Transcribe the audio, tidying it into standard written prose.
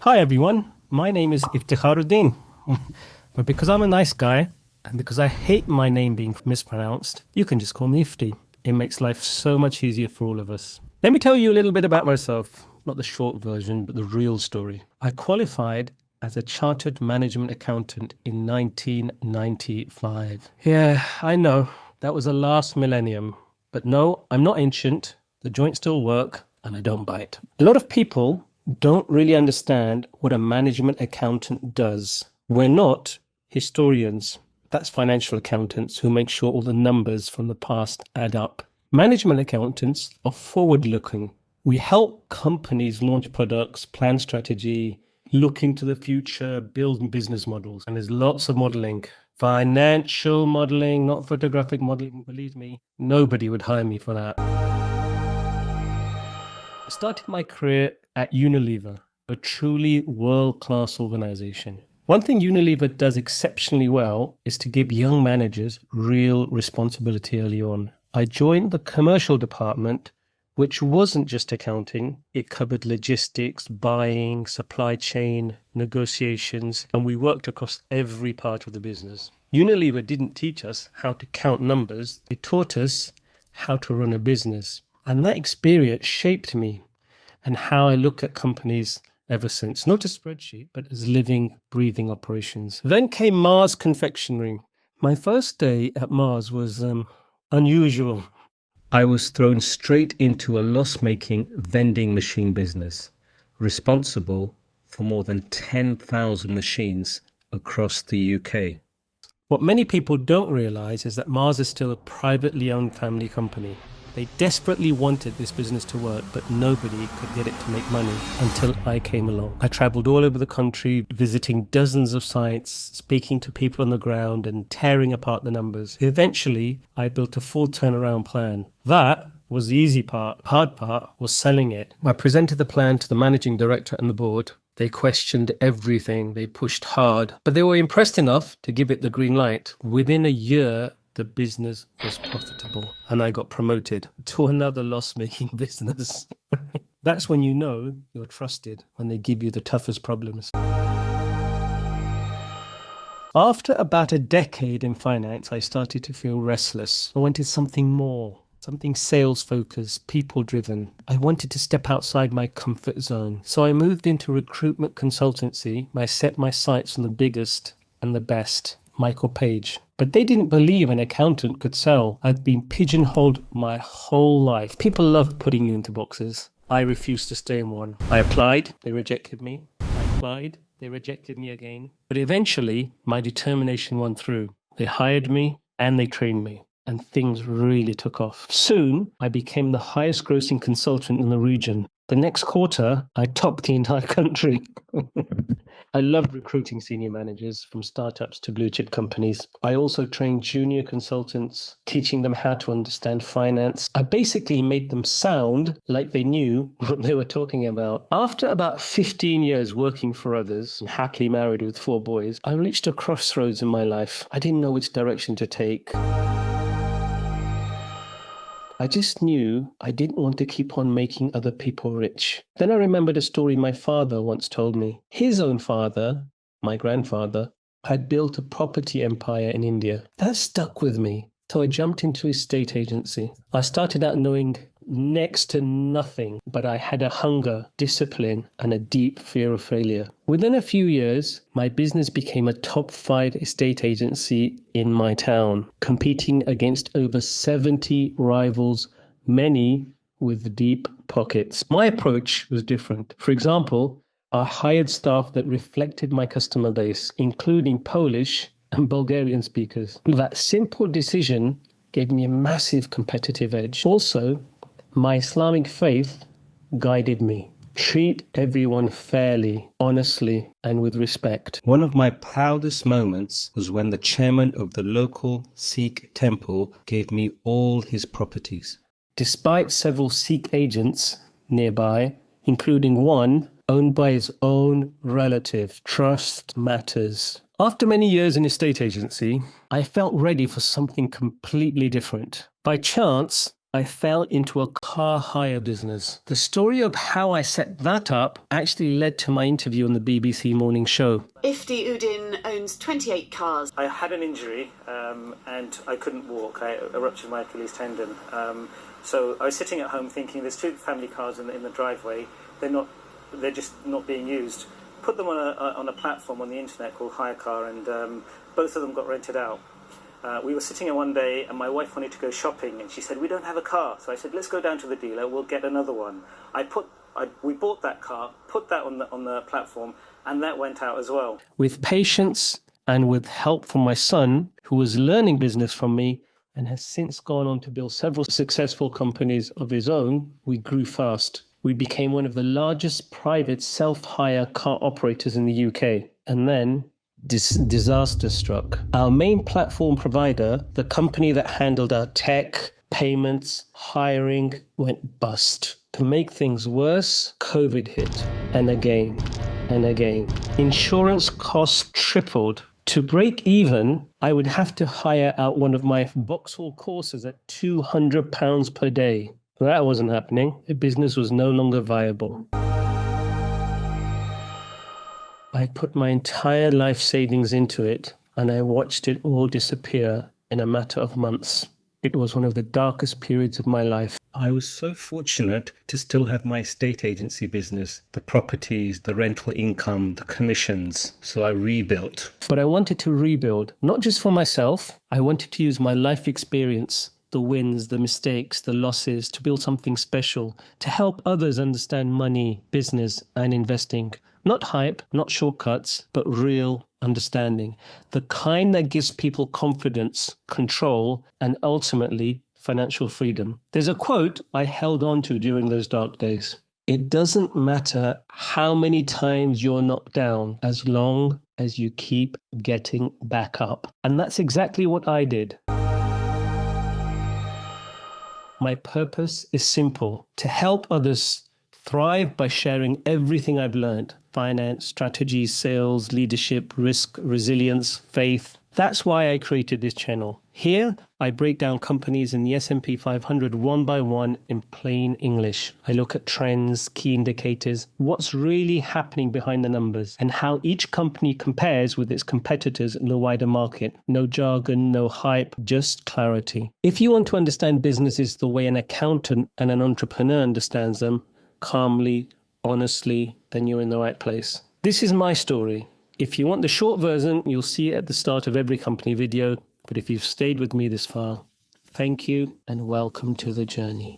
Hi everyone, my name is Iftikharuddin. But because I'm a nice guy and because I hate my name being mispronounced, you can just call me Ifti. It makes life so much easier for all of us. Let me tell you a little bit about myself, not the short version, but the real story. I qualified as a chartered management accountant in 1995. Yeah, I know, that was the last millennium. But no, I'm not ancient, the joints still work, and I don't bite. A lot of people don't really understand what a management accountant does. We're not historians. That's financial accountants who make sure all the numbers from the past add up. Management accountants are forward-looking. We help companies launch products, plan strategy, look into the future, build business models. And there's lots of modeling. Financial modeling, not photographic modeling. Believe me, nobody would hire me for that. I started my career at Unilever, a truly world-class organization. One thing Unilever does exceptionally well is to give young managers real responsibility early on. I joined the commercial department, which wasn't just accounting. It covered logistics, buying, supply chain, negotiations, and we worked across every part of the business. Unilever didn't teach us how to count numbers. They taught us how to run a business. And that experience shaped me and how I look at companies ever since, not a spreadsheet, but as living, breathing operations. Then came Mars Confectionery. My first day at Mars was unusual. I was thrown straight into a loss-making vending machine business, responsible for more than 10,000 machines across the UK. What many people don't realize is that Mars is still a privately owned family company. They desperately wanted this business to work, but nobody could get it to make money until I came along. I traveled all over the country, visiting dozens of sites, speaking to people on the ground and tearing apart the numbers. Eventually, I built a full turnaround plan. That was the easy part. The hard part was selling it. I presented the plan to the managing director and the board. They questioned everything. They pushed hard, but they were impressed enough to give it the green light. Within a year, the business was profitable and I got promoted to another loss-making business. That's when you know you're trusted, when they give you the toughest problems. After about a decade in finance, I started to feel restless. I wanted something more, something sales-focused, people-driven. I wanted to step outside my comfort zone. So I moved into recruitment consultancy. I set my sights on the biggest and the best, Michael Page. But they didn't believe an accountant could sell. I'd been pigeonholed my whole life. People love putting you into boxes. I refused to stay in one. I applied, they rejected me. I applied, they rejected me again. But eventually, my determination won through. They hired me and they trained me. And things really took off. Soon, I became the highest grossing consultant in the region. The next quarter, I topped the entire country. I loved recruiting senior managers from startups to blue chip companies. I also trained junior consultants, teaching them how to understand finance. I basically made them sound like they knew what they were talking about. After about 15 years working for others, and happily married with 4 boys, I reached a crossroads in my life. I didn't know which direction to take. I just knew I didn't want to keep on making other people rich. Then I remembered a story my father once told me. His own father, my grandfather, had built a property empire in India. That stuck with me. So I jumped into his estate agency. I started out knowing next to nothing, but I had a hunger, discipline, and a deep fear of failure. Within a few years, my business became a top 5 estate agency in my town, competing against over 70 rivals, many with deep pockets. My approach was different. For example, I hired staff that reflected my customer base, including Polish and Bulgarian speakers. That simple decision gave me a massive competitive edge. Also, my Islamic faith guided me. Treat everyone fairly, honestly, and with respect. One of my proudest moments was when the chairman of the local Sikh temple gave me all his properties. Despite several Sikh agents nearby, including one owned by his own relative, trust matters. After many years in estate agency, I felt ready for something completely different. By chance, I fell into a car hire business. The story of how I set that up actually led to my interview on the BBC Morning Show. Ifti Udin owns 28 cars. I had an injury and I couldn't walk. I ruptured my Achilles tendon. So I was sitting at home thinking there's 2 family cars in the driveway. They're just not being used. Put them on a platform on the internet called Hirecar, and both of them got rented out. We were sitting here one day and my wife wanted to go shopping and she said, we don't have a car. So I said, let's go down to the dealer, we'll get another one. We bought that car, put that on the platform, and that went out as well. With patience and with help from my son, who was learning business from me and has since gone on to build several successful companies of his own, we grew fast. We became one of the largest private self-hire car operators in the UK. And then disaster struck. Our main platform provider, the company that handled our tech, payments, hiring, went bust. To make things worse, COVID hit. And again, and again. Insurance costs tripled. To break even, I would have to hire out one of my Vauxhall courses at £200 per day. That wasn't happening. The business was no longer viable. I put my entire life savings into it, and I watched it all disappear in a matter of months. It was one of the darkest periods of my life. I was so fortunate to still have my estate agency business, the properties, the rental income, the commissions. So I rebuilt. But I wanted to rebuild, not just for myself. I wanted to use my life experience, the wins, the mistakes, the losses, to build something special, to help others understand money, business, and investing. Not hype, not shortcuts, but real understanding. The kind that gives people confidence, control, and ultimately financial freedom. There's a quote I held on to during those dark days. It doesn't matter how many times you're knocked down, as long as you keep getting back up. And that's exactly what I did. My purpose is simple: to help others thrive by sharing everything I've learned: finance, strategy, sales, leadership, risk, resilience, faith. That's why I created this channel. Here, I break down companies in the S&P 500 one by one in plain English. I look at trends, key indicators, what's really happening behind the numbers, and how each company compares with its competitors in the wider market. No jargon, no hype, just clarity. If you want to understand businesses the way an accountant and an entrepreneur understands them, calmly, honestly, then you're in the right place. This is my story. If you want the short version, you'll see it at the start of every company video. But if you've stayed with me this far, thank you and welcome to the journey.